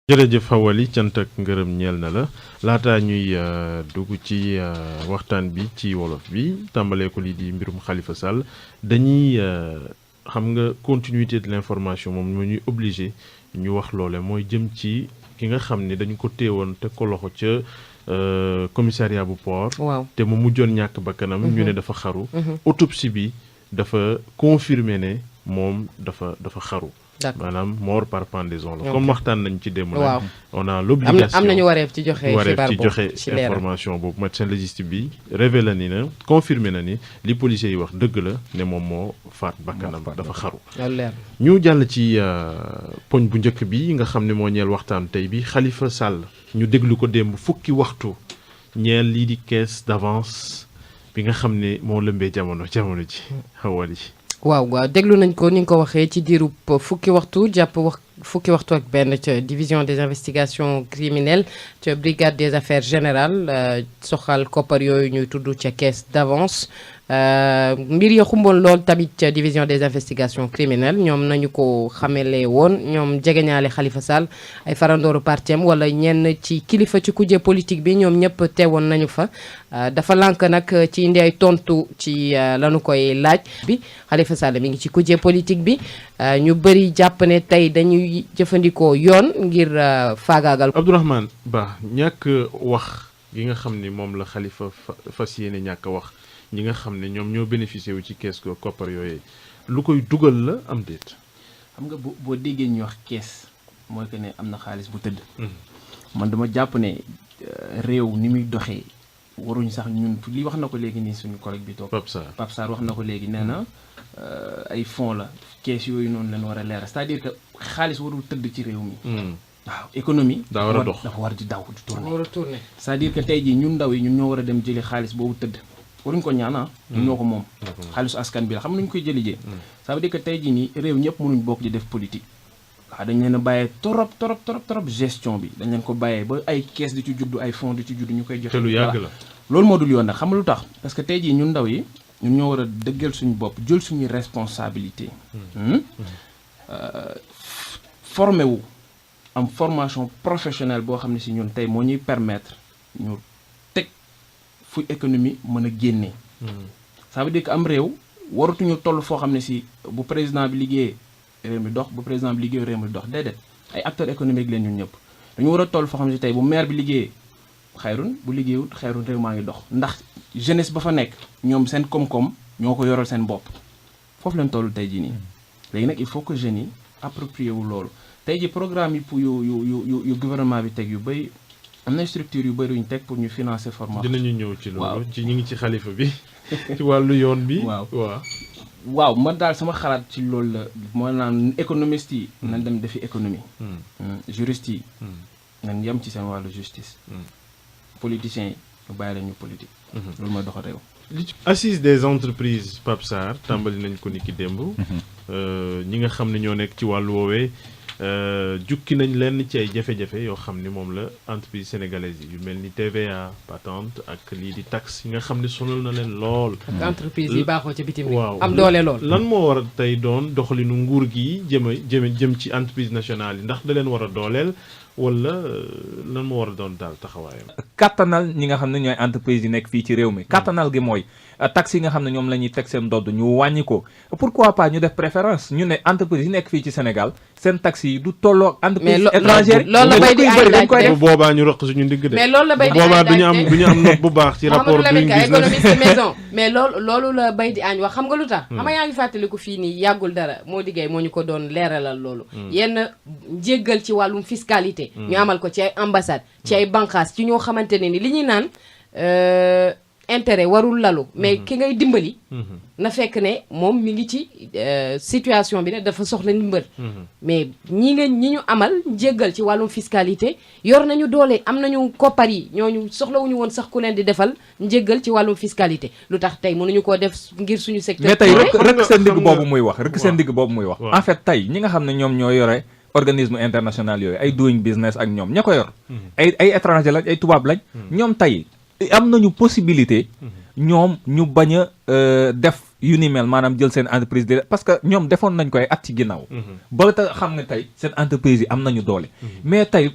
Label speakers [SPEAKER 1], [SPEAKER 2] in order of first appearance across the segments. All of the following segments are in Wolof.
[SPEAKER 1] jërëjëf Fawali cant ak ngërëm ñeel na la laataa ñuy dugg ci waxtaan bi ci wolof bi tàmbalee ko lii di mbirum Khalifa Sall dañuy xam nga continuité de l'information moom moo ñuy obligé ñu wax loole mooy jëm ci ki nga xam ne dañu ko téewoon teg ko loxo ca commissariat bu port
[SPEAKER 2] waaw
[SPEAKER 1] te mu mujjoon ñàkk bakkanam ñu ne dafa xaru autopsie bi dafa confirmer ne moom dafa xaru
[SPEAKER 2] d'accord
[SPEAKER 1] maanaam mort par pendaison la
[SPEAKER 2] Ok.
[SPEAKER 1] comme waxtaan nañ ci démb nag
[SPEAKER 2] waaw
[SPEAKER 1] on a l'obligation
[SPEAKER 2] am nañu wareef ci joxe xibaar
[SPEAKER 1] ci
[SPEAKER 2] boobu
[SPEAKER 1] joxe
[SPEAKER 2] ci leeral
[SPEAKER 1] information boobu médecin légiste bi révélé ni na confirmé na ni li policiers yi wax dëgg la ne moom moo faat bakkanam dafa xaru
[SPEAKER 2] loolu leer
[SPEAKER 1] ñu jàll ci poñ bu njëkk bi nga xam ne moo ñeel waxtaan tey bi Khalifa Sall ñu déglu ko démb fukki waxtu ñeel lii di caisse d'avance bi nga xam ne moo lëmbee jamono ji xawal yi
[SPEAKER 2] waaw déglu nañ ko ni nga ko waxee ci diirub fukki waxtu jàpp fukki waxtu ak benn ca division des investigations criminelles ca brigade des affaires générales soxal koppar yooyu ñuy tudd ca caisse d'avance mbir ya xumboon lool tamit ca division des investigations criminelles ñoom nañu ko xamele woon ñoom jegeñaale Khalifa Sall ay farandooru partiem wala ñenn ci kilifa ci kujje politique bi ñoom ñëpp teewoon nañu fa dafa lànk nag ci indi ay tontu ci lanu koy laaj bi Khalifa Sall mi ngi ci kujje politique bi ñu bëri jàpp ne tey dañuy jëfandikoo yoon ngir faagaagal.
[SPEAKER 1] Abdourahmane Ba ñàkk wax gi nga xam ni moom la Khalifa fas yéene ñàkk wax ñi nga xam ne ñoom ñoo bénéficié wu ci kees ko koppar yooyu lu koy dugal la am déet.
[SPEAKER 3] xam nga boo déggee ñuy wax kees mooy que ne am na xaalis bu tëdd. man dama jàpp ne réew ni muy doxee waruñ sax ñun li wax na ko léegi nii suñu collègue bi toog.
[SPEAKER 1] Pape Sarr
[SPEAKER 3] wax na ko léegi nee na ay fonds la kees yooyu noonu lañ war a leeral c'est-à-dire que xaalis warul tëdd ci réew mi. waaw économie.
[SPEAKER 1] daa war a dox
[SPEAKER 3] dafa war di daw di tourner.
[SPEAKER 2] war a tourner.
[SPEAKER 3] c'est-à-dire que tey jii ñun ndaw yi ñun ñoo war a dem jëli xaalis boobu tëdd. waruñ ko ñaan ñun ñoo ko moom. xaalisu askan bi la xam nañu koy jëli jee. ça veut dire que tey jii nii réew ñëpp mënuñ bokk di def politique. waaw dañ leen a bàyyee trop gestion bi dañ leen ko bàyyee ba ay kees di ci juddu ay fonds di ci juddu ñu koy joxe.
[SPEAKER 1] te lu yàgg la
[SPEAKER 3] loolu moo dul yoon nag xam nga lu tax parce que tey jii ñun ndaw yi ñun ñoo war a dëggal suñu bopp jël suñuy responsabilité formé wu am formation professionnelle boo xam ne si ñun tey moo ñuy permettre ñu teg fu économie mën a génnee. ça veut dire que am réew waratuñu toll foo xam ne si bu président bi liggéeyee réew mi dox bu président bi liggéeyee réew mi dox déedéet ay acteurs économiques leen ñun ñëpp dañu war a toll foo xam ne si tey bu maire bi liggéeyee xayrun bu liggéeyut xayrun réew maa ngi dox ndax jeunesse ba fa nekk ñoom seen koom-koom ñoo ko yoral seen bopp foofu leen toll tey jii nii léegi nag il faut que jeunes yi approprié wu loolu tey jii programme yi pour yu gouvernement bi teg yu bëri am na structure yu bëri yu ñu teg pour ñu financer formation.
[SPEAKER 1] dinañu ñëw ci loolu ci ñu ngi ci xalifa bi ci wàllu yoon bi.
[SPEAKER 3] waaw man daal sama xalaat ci loolu la moo naan économiste yi nañ dem defi économie. juriste yi nañ yem ci seen wàllu justice. politiciens yi ñu bàyyi la ñu politique. loolu mooy doxal réew.
[SPEAKER 1] assise des entreprises Pape Sarr tàmbali nañ ko ni ki démb. ñi nga xam ne ñoo nekk ci wàllu woowee jukki nañ leen ci ay jafe-jafe yoo xam ni moom la entreprise sénégalaise yi yu mel ni TVA patente ak lii di taxe yi nga xam ne sonal na leen lool.
[SPEAKER 2] ak entreprise yi baaxoo ci bitim
[SPEAKER 1] waaw
[SPEAKER 2] am doole lool.
[SPEAKER 1] lan moo war a tey doon doxalinu nguur gi jëm ci entreprise nationale yi ndax da leen war a dooleel wala lan moo war a doon daal taxawaayam.
[SPEAKER 4] kattanal ñi nga xam ne ñooy entreprise yi nekk fii ci réew mi kattanal gi mooy taxes yi nga xam ne ñoom la ñuy teg seen ndodd ñu wàññi ko pourquoi pas ñu def préférence ñu ne entreprise yi nekk fii ci Sénégal seen taxes yi du tolloo entreprise étrangère
[SPEAKER 2] loolu la bay di
[SPEAKER 4] dañ koy def
[SPEAKER 1] boobaa ñu roq suñu ndigg de.
[SPEAKER 2] mais loolu la bay di
[SPEAKER 1] boobaa duñu am note bu baax ci rapport Doing Business
[SPEAKER 2] économiste maison mais loolu la bay di añ wax xam nga lu tax xam nga yaa ngi fàttaliku fii nii yàggul dara moo diggéey moo ñu ko doon leeralal loolu yenn jéggal ci wàllum fiscalité ñu amal ko ci ay ambassade ci ay banqaas ci ñoo xamante ne ni li ñuy naan intérêt warul lalu mais ki ngay dimbali na fekk ne moom mi ngi ci situation bi ne dafa soxla ndimbal mais ñi ñu amal jéggal ci wàllum fiscalité yor nañu doole am nañu koppar yi ñooñu soxlawuñu woon sax ku leen di defal njéggal ci wàllum fiscalité lu tax tey mënuñu koo def ngir suñu secteur.
[SPEAKER 4] mais tey rek seen digg boobu muy wax rek seen digg boobu muy wax en fait tey ñi nga xam ne ñoom ñoo yore organisme international yooyu ay Doing Business ak ñoom ña ko yor ay étranger lañ ay tubaab lañ ñoom tey am nañu possibilité ñoom ñu bañ a def yu ni mel maanaam jël seen entreprise de parce que ñoom defoon nañ koy at ci ginnaaw ba ta xam ne tey seen entreprise yi am nañu doole mais tey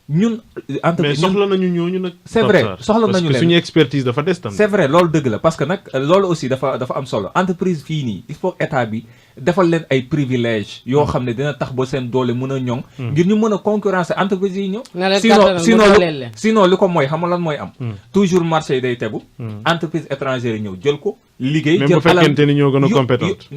[SPEAKER 4] ñun
[SPEAKER 1] mais
[SPEAKER 4] entreprise
[SPEAKER 1] soxla nañu ñooñu nag.
[SPEAKER 4] c'est vrai soxla
[SPEAKER 1] parce
[SPEAKER 4] nañu
[SPEAKER 1] que
[SPEAKER 4] leen
[SPEAKER 1] suñu expertise dafa des tamit.
[SPEAKER 4] c'est vrai loolu dëgg la parce que nag loolu aussi dafa am solo entreprise fii nii il faut état bi defal leen ay privilèges yoo xam ne dina tax ba seen doole mën a ñoŋ ngir ñu mën a concurrencer entreprise yi ñëw
[SPEAKER 2] na leen kàttanal mu dooleel leen.
[SPEAKER 4] sinon li ko mooy xam nga lan mooy am toujours marché yi day tegu entreprise étrangère yi ñëw jël ko liggéey
[SPEAKER 1] même
[SPEAKER 4] jël
[SPEAKER 1] bu fekkente ni ñoo gën a compétente.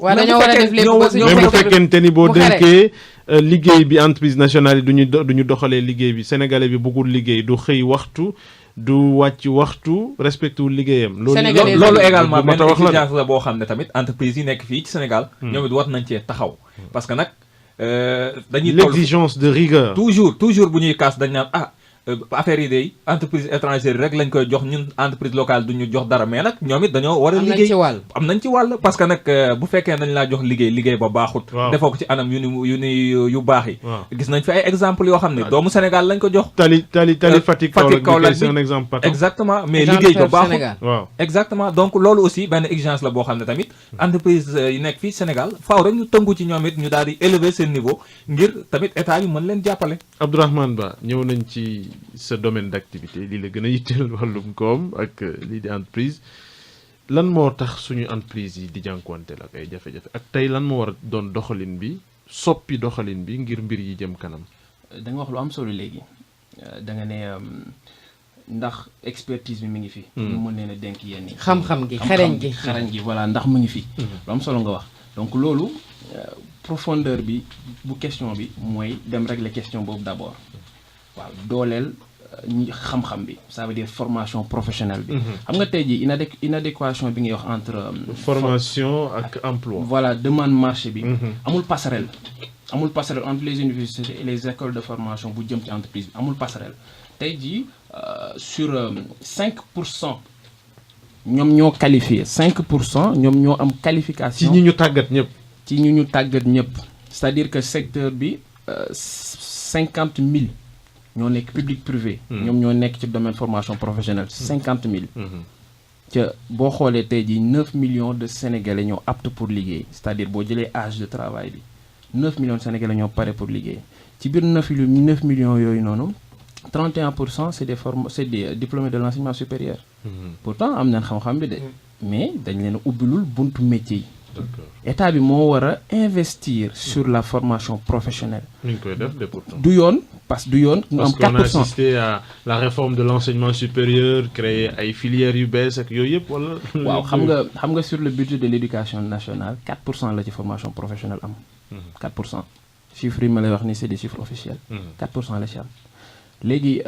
[SPEAKER 2] waaw dañoo war a def lépp ba suñu
[SPEAKER 1] même bu
[SPEAKER 2] secteur
[SPEAKER 1] fekkente ni boo
[SPEAKER 2] bu xare.
[SPEAKER 1] dénkee liggéey bi entreprise nationale yi duñu doxalee liggéey bi sénégalais bi bëggul liggéey du xëy waxtu du wàcc waxtu respecté wul liggéeyam.
[SPEAKER 2] Sénégalais
[SPEAKER 4] loolu également
[SPEAKER 1] lu mat
[SPEAKER 4] benn
[SPEAKER 1] a wax la de.
[SPEAKER 4] exigence la boo xam ne tamit entreprise yi nekk fii ci Sénégal ñoom it war nañ cee taxaw parce que nag dañuy toll
[SPEAKER 1] l'exigence de rigueur.
[SPEAKER 4] toujours bu ñuy kaas dañ naan affaire yi day entreprise étrangère rek lañ koy jox ñun entreprise locale du ñu jox dara mais nag ñoom it dañoo war a
[SPEAKER 2] am nañ
[SPEAKER 4] liggéey
[SPEAKER 2] ci wàll.
[SPEAKER 4] am nañ ci wàll parce que nag bu fekkee dañ laa jox liggéey ba baaxut
[SPEAKER 1] Waaw.
[SPEAKER 4] defoo ko ci anam yu baax yi
[SPEAKER 1] Waaw.
[SPEAKER 4] gis nañ fi ay exemple yoo xam ne doomu Sénégal lañ ko jox
[SPEAKER 1] Tali Fatick Kaolack bi c'est un exemple patent.
[SPEAKER 4] exactement mais
[SPEAKER 2] Genre
[SPEAKER 4] liggéey ba
[SPEAKER 2] fleuve
[SPEAKER 4] baaxut
[SPEAKER 2] Sénégal.
[SPEAKER 1] waaw
[SPEAKER 4] exactement donc loolu aussi benn exigence la boo xam ne tamit entreprise yi nekk fii Sénégal faaw rek ñu tënku ci ñoom it ñu daal di élever seen niveau ngir tamit état bi mën leen jàppale
[SPEAKER 1] Abdourahmane Ba ñëw nañ ci sa domaine d'activité lii la gën a yitteel wàllum koom ak lii di entreprise lan moo tax suñu entreprise yi di jànkuwanteel ak ay jafe-jafe ak tey lan moo war a doon doxalin bi soppi doxalin bi ngir mbir yi jëm kanam.
[SPEAKER 3] da nga wax lu am solo léegi da nga ne ndax expertise bi mi ngi fi. ñu mën leen a dénk yenn yi.
[SPEAKER 2] xam-xam gi xereñ gi.
[SPEAKER 3] xarañ gi voilà ndax mu ngi fi. lu am solo nga wax donc loolu profondeur bi bu question bi mooy dem régler question boobu d'abord waaw dooleel ñi xam-xam bi ça veut dire formation professionnelle bi. xam nga tey jii inadéquation bi ngay wax entre.
[SPEAKER 1] formation ak emploi.
[SPEAKER 3] voilà demande marché bi. amul passerelle. amul passerelle entre les universités et les écoles de formation bu jëm ci entreprise bi amul passerelle tey jii sur 5% ñoom ñoo qualifié 5% ñoom ñoo am qualification.
[SPEAKER 1] ci ñi ñu tàggat ñëpp.
[SPEAKER 3] ci ñi ñu tàggat ñëpp c'est-à-dire que secteur bi 50 000 ñoo nekk public privé. ñoom ñoo nekk ci domaine formation professionnelle 50 000. ca boo xoolee tey jii 9 millions de Sénégalais ñoo apte pour liggéey c'est-à-dire boo jëlee âge de travail bi 9 millions de Sénégalais ñoo pare pour liggéey ci biir 9 millions yooyu noonu 31% c'est des diplômés de l'enseignement supérieur. Pourtant am nañ xam-xam bi de. mais dañ leen a ubbilul buntu métier yi. état bi moo war a investir sur la formation professionnelle.
[SPEAKER 1] ñu ngi koy def de pourtant.
[SPEAKER 3] du yoon parce que du yoon. ñu am 4%
[SPEAKER 1] parce qu'on a assisté à la réforme de l'enseignement supérieur créer ay filières yu bees ak yooyu yëpp wala.
[SPEAKER 3] waaw xam nga sur le budget de l'éducation nationale 4% la ci formation professionnelle am. 4% chiffres yi ma lay wax ni c'est des chiffres officiels. 4% la ci am léegi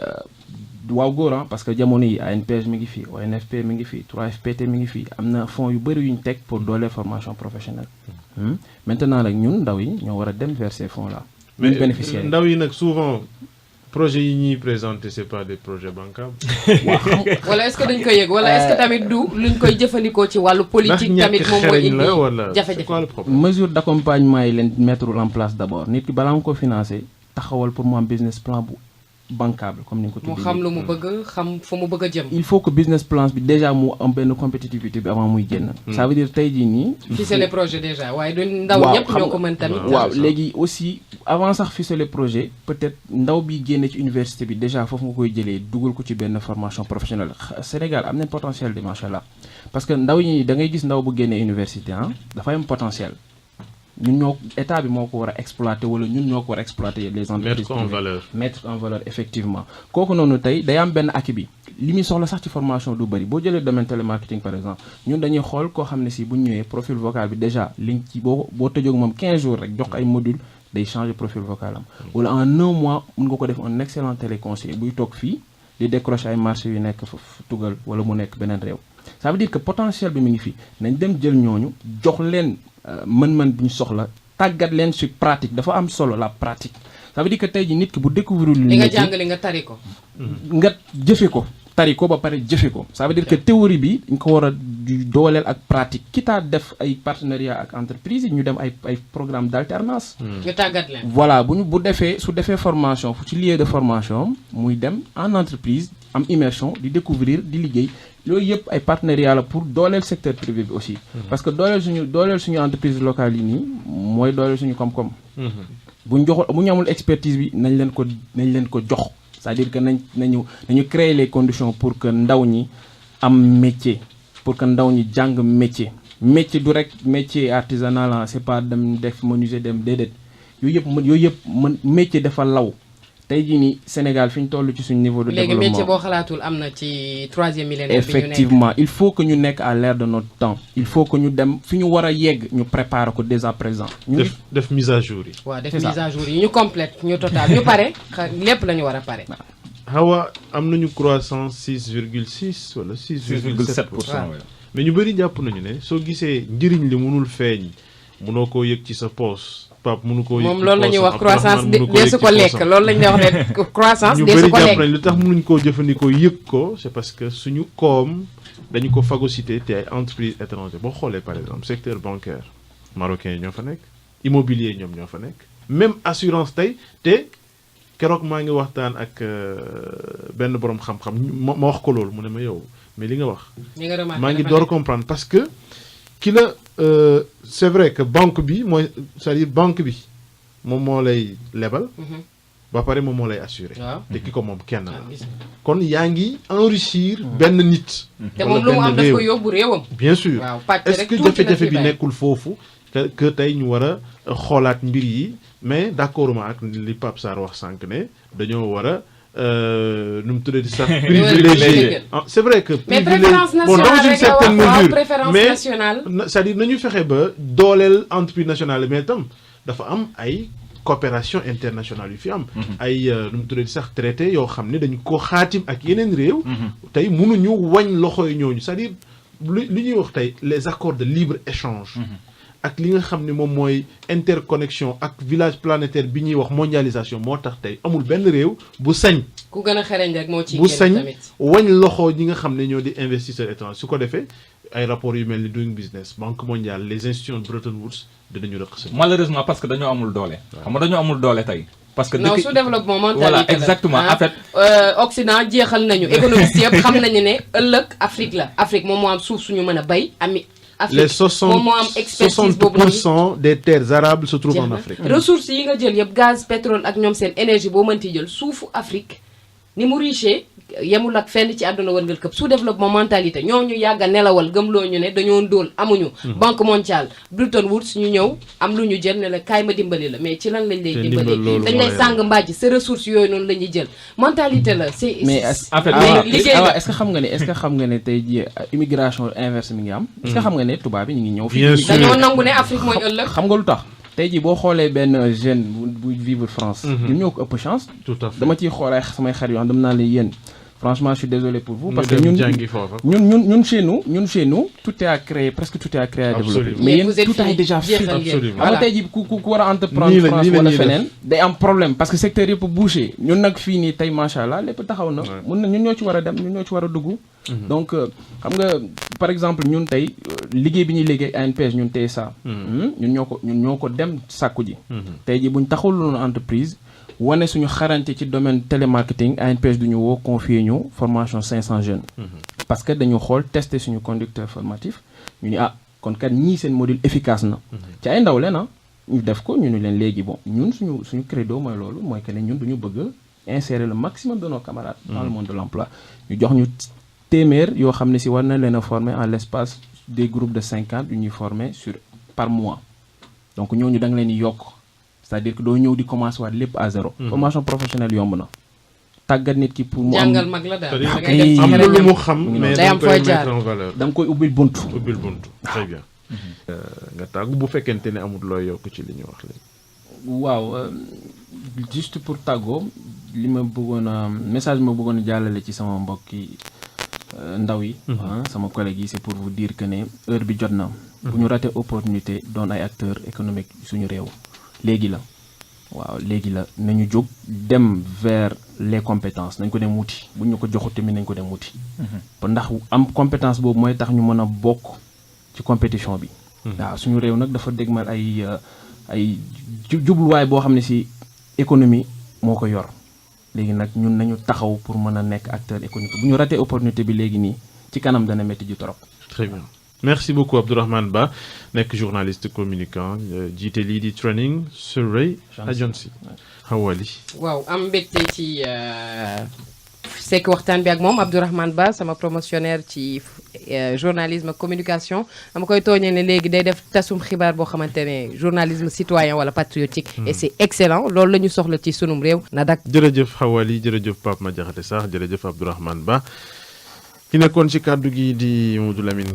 [SPEAKER 3] waaw góor parce que jamono yi ANPEJ mi ngi fi ONFP mi ngi fi 3FPT mi ngi fi am na fonds yu bëri yu ñu teg pour dooleel formation professionnelle. maintenant nag ñun ndaw yi ñoo war a dem vers ces fonds là.
[SPEAKER 1] mais
[SPEAKER 3] bénéficiaires
[SPEAKER 1] ndaw yi nag souvent projets yi ñuy présenter c'est pas des projets bancables.
[SPEAKER 2] wala est-ce que dañ koy yëg wala est-ce que tamit du luñ koy jëfandikoo ci wàllu politique tamit moom mooy indi
[SPEAKER 1] c'est quoi le problème.
[SPEAKER 3] mesure d'accompagnement yi leen mettre en place d'abord nit ki balaa nga ko financer taxawal pour mu am business plan bu bancable comme ni nga ko tuddee.
[SPEAKER 2] mu xam lu mu bëgg xam fu mu bëgg a jëm.
[SPEAKER 3] il faut que business plan bi déjà mu am benn compétitivité bi avant muy génn. ça veut dire tey jii nii.
[SPEAKER 2] ficeler projet déjà waaye du ndaw ñëpp ñoo ko mën tamit.
[SPEAKER 3] waaw léegi aussi avant sax ficeler projet peut-être ndaw bi génne ci université bi déjà foofu nga koy jëlee dugal ko ci benn formation professionnelle Sénégal am nañ potentiel de machallah parce que ndaw ñi da ngay gis ndaw bu génnee université dafay am potentiel. ñun ñoo état bi moo ko war a exploiter wala ñun ñoo ko war a exploiter les entreprises mettre en valeur effectivement kooku noonu tey day am benn acquis bi li muy soxla sax ci formation du bëri boo jëlee domaine télémarketing par exemple ñun dañuy xool koo xam ne si bu ñu ñëwee profil vocal bi déjà liñ ci boo tëjoog moom 15 jours rek jox ay module day changer profil vocal am wala en 1 mois mun nga ko def un excellent téléconseiller buy toog fii di décrocher ay marché yu nekk tugal wala mu nekk beneen réew ça veut dire que potentiel bi mi ngi fi nañ dem jël ñooñu jox leen mën-mën bi ñu soxla tàggat leen sur pratique dafa am solo la pratique ça veut dire que tey jii nit ki bu découvrir
[SPEAKER 2] li nga jàngale nga tari ko.
[SPEAKER 3] nga jëfe ko tari ko ba pare jëfe ko ça veut dire que théorie bi dañ ko war a dooleel ak pratique quitte à def ay partenariat ak entreprise yi ñu dem ay programme d'alternance.
[SPEAKER 2] nga tàggat leen.
[SPEAKER 3] voilà bu defee su defee formation fu ci lieu de formation muy dem en entreprise am immersion di découvrir di liggéey loolu yëpp ay partenariat la pour dooleel secteur privé bi aussi. parce que dooleel suñu entreprise locale yi nii mooy dooleel suñu koom-koom. bu ñu amul expertise bi nañ leen ko jox c'est-à-dire que nañu créer les conditions pour que ndaw ñi am métier pour que ndaw ñi jàng métier du rek métier artisanal c'est pas dem def menuisier dem déedéet yooyu yëpp métier dafa law. tey jii nii Sénégal fi ñu toll ci suñu niveau de développement
[SPEAKER 2] léegi métier boo xalaatul am na ci 3e millénaire bi ñu nekk.
[SPEAKER 3] effectivement il faut que ñu nekk à l'ère de notre temps il faut que ñu dem fi ñu war a yegg ñu préparer ko dès à présent.
[SPEAKER 1] def mise à jour yi.
[SPEAKER 2] waaw def mise à jour yi ñu complète ñu total ñu pare lépp la ñu war a pare.
[SPEAKER 1] Hawa am nañu croissance 6,6 wala 6,7%. mais ñu bëri jàpp nañu ne soo gisee njëriñ li mënul feeñ mënoo koo yëg ci sa poche. mënu ko
[SPEAKER 2] moom loolu la ñuy wax croissance deesu ko lekk loolu la ñuy wax ne croissance deesu ko lekk.
[SPEAKER 1] ñu bëri jàpp nañ lu tax mënuñ koo jëfandikoo yëg ko c'est parce que suñu koom dañu ko phagocyté te ay entreprises étrangères boo xoolee par exemple secteur bancaire marocain yi ñoo fa nekk immobilier ñoom ñoo fa nekk même assurance tey te keroog maa ngi waxtaan ak benn borom xam-xam ma wax ko loolu mu ne ma yow mais li nga wax maa ngi door comprendre parce que ki la c'est vrai que banque bi mooy c'est-à-dire banque bi moom moo lay lebal ba pare moom moo lay assuré te ki ko moom kenn la kon yaa ngi enrichir benn nit
[SPEAKER 2] te moom lu mu am daf ko yóbbu réewam
[SPEAKER 1] bien sûr est-ce que jafe-jafe bi nekkul foofu que tey ñu war a xoolaat mbir yi mais d'accord ma ak li Pape Sarr wax sànq ne dañoo war a nu mu tuddee di sax privilégié c'est vrai que
[SPEAKER 2] mais préférence nationale
[SPEAKER 1] dans une certaine mesure mais
[SPEAKER 2] nationale
[SPEAKER 1] c'est-à-dire nañu fexe ba dooleel entreprise nationale mais itam dafa am ay coopération internationale yu fi am ay nu mu tuddee di sax traité yoo xam ne dañu ko xaatim ak yeneen réew tey mënuñu wañ loxoy ñooñu c'est-à-dire li ñuy wax tey les accords de libre échange ak li nga xam ne moom mooy interconnexion ak village planétaire bi ñuy wax mondialisation moo tax tey amul benn réew bu sañ
[SPEAKER 2] ku gën a xereñ rek moo ciy
[SPEAKER 1] bu sañ wañ loxo ñi nga xam ne ñoo di investisseurs étrangers su ko defee ay rapports yu mel ni Doing Business Banque mondiale les institutions de Bretton Woods dinañu rëq sa
[SPEAKER 4] malheureusement parce que dañoo amul doole xam nga dañoo amul doole tey parce que
[SPEAKER 2] non sous développement mentalité
[SPEAKER 4] voilà exactement en fait
[SPEAKER 2] Occident jeexal nañu économistes yëpp xam nañu ne ëllëg Afrique la Afrique moom moo am suuf suñu mën a bay ami
[SPEAKER 1] les 60% des terres arables se trouvent en Afrique.
[SPEAKER 2] ressources yi nga jël yëpp gaz pétrole ak ñoom seen énergie boo mënti jël suufu Afrique ni mu riche yemul ak fenn ci àdduna wërngal këpp sous développement mentalité ñooñu yàgg a nelawal gëmloo ñu ne dañoo ndóol amuñu. Banque mondiale Bretton Woods ñu ñëw am lu ñu jël ne la kaay ma dimbali la mais ci lan lañ lay dimbali dañ lay sàng mbàjj sa ressources yooyu noonu la ñuy jël mentalité la c'est
[SPEAKER 3] mais
[SPEAKER 4] en fait
[SPEAKER 3] est-ce que xam nga ne tey jii immigration inverse mi ngi am. est-ce que xam nga ne tubaab bi ñu ngi ñëw fii
[SPEAKER 2] dañoo nangu ne Afrique mooy ëllëg.
[SPEAKER 3] xam nga lu tax tey jii boo xoolee benn jeune bu vivre France. ñun ñoo ko ëpp chance.
[SPEAKER 1] tout à fait
[SPEAKER 3] dama ciy xoolee samay xarit yoo xam dem naa leen yéen. Franchement, je suis désolé pour vous parce que ñun chez nous tout est à créer presque tout est à créer à développer mais yéen tout est déjà fait xam tey jii ku war a entreprendre France wala feneen day am problème parce que secteur yëpp bouché ñun nag fii nii tey macha allah lépp taxaw na mun na ñun ñoo ci war a dem ñun ñoo ci war a dugg donc xam nga par exemple ñun tey liggéey bi ñuy liggéey ANPEJ ñun tey ça ñun ñoo ko dem sàkku ji tey jii buñ taxawul entreprise wane suñu xarañte ci domaine télémarketing ANPEJ du ñu woo confier ñu formation 500 jeunes parce que dañu xool tester suñu conducteur formatif ñu ni kon kat ñii seen module efficace na ci ay ndaw leen ñu def ko ñu ni leen léegi bon ñun suñu credo mooy loolu mooy que ne ñun duñu bëgg insérer le maximum de nos camarades dans le monde de l'emploi ñu jox ñu téeméer yoo xam ne si war na leen a former en l'espace des groupes de 50 yu ñuy former par mois donc ñooñu da nga leen di yokk c'est-à-dire que doo ñëw di commencer waat lépp à zéro. formation professionnelle yomb na. tàggat nit ki pour mu am
[SPEAKER 2] jàngal mag la daal
[SPEAKER 1] am na lu mu xam mais da nga koy mettre en valeur.
[SPEAKER 3] da nga koy ubbil buntu.
[SPEAKER 1] très bien. nga tàggu bu fekkente ne amul looy yokk ci li ñu wax léegi.
[SPEAKER 3] waaw juste pour tàggoo li ma bëggoon a message ma bëggoon a jàllale ci sama mbokki ndaw yi. sama collègue yi c'est pour vous dire que ne heure bi jot na. bu ñu raté opportunité doon ay acteurs économiques suñu réew. léegi la nañu jóg dem vers les compétences nañ ko dem wuti bu ñu ko joxut tamit nañ ko dem wuti ndax am compétence boobu mooy tax ñu mën a bokk ci compétition bi waaw suñu réew nag dafa dégmal ay jubluwaay boo xam ne ci économie moo ko yor léegi nag ñun nañu taxaw pour mën a nekk acteur économique bu ñu ratee opportunité bi léegi nii ci kanam dana métti ju trop.
[SPEAKER 1] Très bien. Merci beaucoup Abdourahmane Ba nekk journaliste communicant jiite lii di Training Survey Agency. Hawali.
[SPEAKER 2] waaw am mbégte ci sekk waxtaan bi ak moom Abdourahmane Ba sama promotionnaire ci journalisme communication dama koy tooñee ne léegi day def tasum xibaar boo xamante ne journalisme citoyen wala patriotique. et c'est excellent loolu la ñu soxla ci sunum réew na dak.
[SPEAKER 1] jërëjëf Hawali jërëjëf Pape Madiakhaté Sarr jërëjëf Abdourahmane Ba ki nekkoon ci kàddu gi di Mamadou Lamine